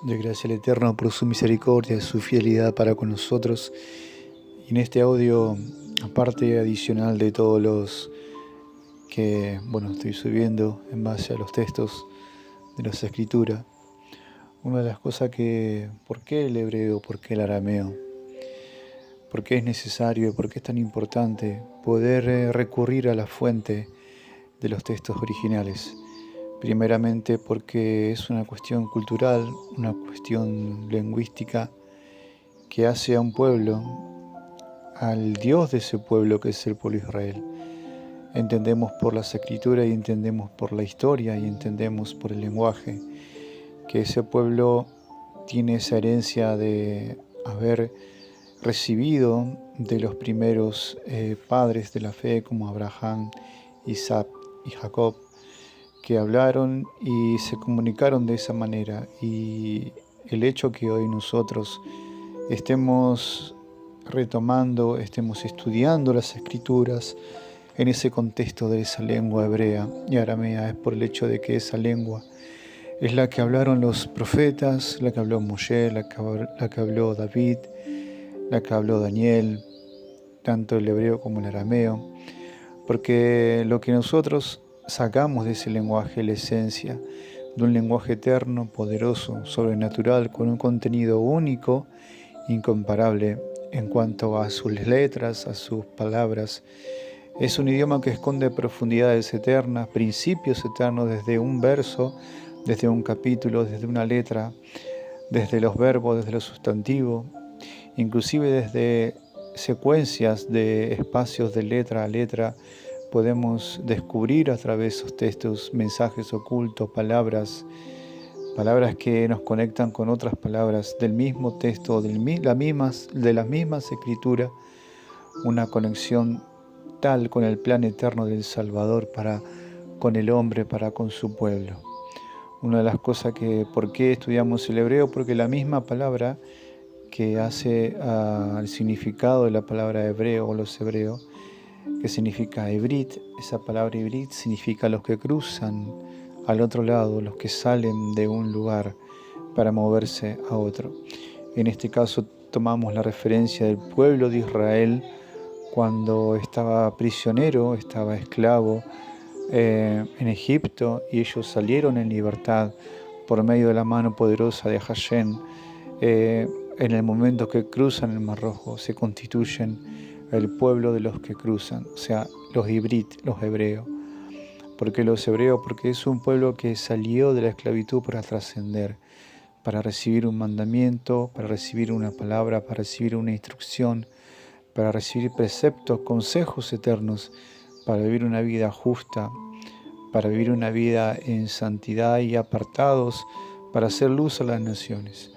De gracia al Eterno por su misericordia y su fidelidad para con nosotros. Y en este audio, aparte adicional de todos los que, estoy subiendo en base a los textos de las Escrituras, una de las cosas ¿por qué el hebreo? ¿Por qué el arameo? ¿Por qué es necesario? ¿Por qué es tan importante poder recurrir a la fuente de los textos originales? Primeramente porque es una cuestión cultural, una cuestión lingüística que hace a un pueblo, al Dios de ese pueblo que es el pueblo de Israel. Entendemos por las escrituras y entendemos por la historia y entendemos por el lenguaje que ese pueblo tiene esa herencia de haber recibido de los primeros padres de la fe como Abraham, Isaac y Jacob, que hablaron y se comunicaron de esa manera. Y el hecho que hoy nosotros estemos retomando, estemos estudiando las Escrituras en ese contexto de esa lengua hebrea y aramea es por el hecho de que esa lengua es la que hablaron los profetas, la que habló Moshe, la que habló David, la que habló Daniel, tanto el hebreo como el arameo, porque lo que nosotros sacamos de ese lenguaje, la esencia de un lenguaje eterno, poderoso, sobrenatural, con un contenido único, incomparable en cuanto a sus letras, a sus palabras. Es un idioma que esconde profundidades eternas, principios eternos desde un verso, desde un capítulo, desde una letra, desde los verbos, desde los sustantivos, inclusive desde secuencias de espacios de letra a letra. Podemos descubrir a través de esos textos mensajes ocultos, palabras que nos conectan con otras palabras del mismo texto, de las mismas escrituras, una conexión tal con el plan eterno del Salvador con el hombre, para con su pueblo. Una de las cosas ¿por qué estudiamos el hebreo? Porque la misma palabra que hace al significado de la palabra hebreo o los hebreos, que significa Hebrit, esa palabra Hebrit significa los que cruzan al otro lado, los que salen de un lugar para moverse a otro. En este caso tomamos la referencia del pueblo de Israel cuando estaba prisionero, estaba esclavo en Egipto, y ellos salieron en libertad por medio de la mano poderosa de Hashem. En el momento que cruzan el Mar Rojo, se constituyen el pueblo de los que cruzan, o sea, los Ibrit, los hebreos. ¿Por qué los hebreos? Porque es un pueblo que salió de la esclavitud para trascender, para recibir un mandamiento, para recibir una palabra, para recibir una instrucción, para recibir preceptos, consejos eternos, para vivir una vida justa, para vivir una vida en santidad y apartados, para hacer luz a las naciones.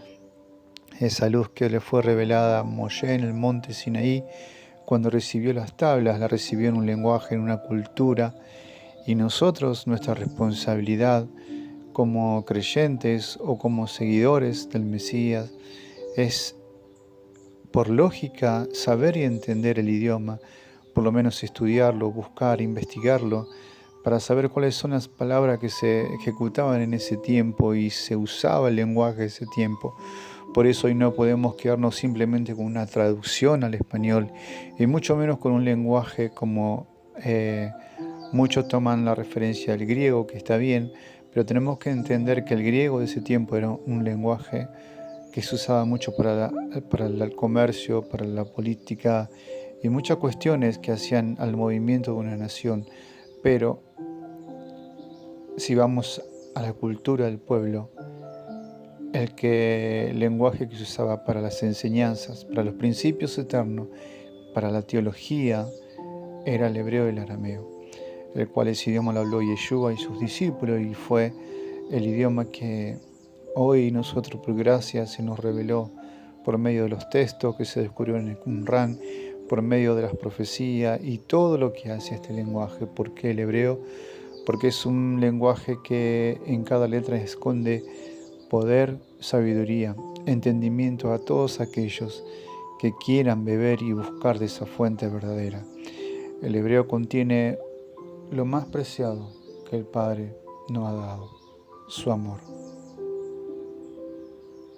Esa luz que le fue revelada a Moshe en el monte Sinaí, cuando recibió las tablas, la recibió en un lenguaje, en una cultura, y nosotros, nuestra responsabilidad como creyentes o como seguidores del Mesías es, por lógica, saber y entender el idioma, por lo menos estudiarlo, buscar, investigarlo, para saber cuáles son las palabras que se ejecutaban en ese tiempo y se usaba el lenguaje de ese tiempo. Por eso hoy no podemos quedarnos simplemente con una traducción al español, y mucho menos con un lenguaje como muchos toman la referencia del griego, que está bien, pero tenemos que entender que el griego de ese tiempo era un lenguaje que se usaba mucho para el comercio, para la política y muchas cuestiones que hacían al movimiento de una nación. Pero si vamos a la cultura del pueblo, el lenguaje que se usaba para las enseñanzas, para los principios eternos, para la teología, era el hebreo y el arameo, el cual ese idioma lo habló Yeshua y sus discípulos, y fue el idioma que hoy nosotros, por gracia, se nos reveló por medio de los textos que se descubrieron en el Qumran, por medio de las profecías y todo lo que hace este lenguaje. ¿Por qué el hebreo? Porque es un lenguaje que en cada letra esconde poder, sabiduría, entendimiento a todos aquellos que quieran beber y buscar de esa fuente verdadera. El hebreo contiene lo más preciado que el Padre nos ha dado, su amor.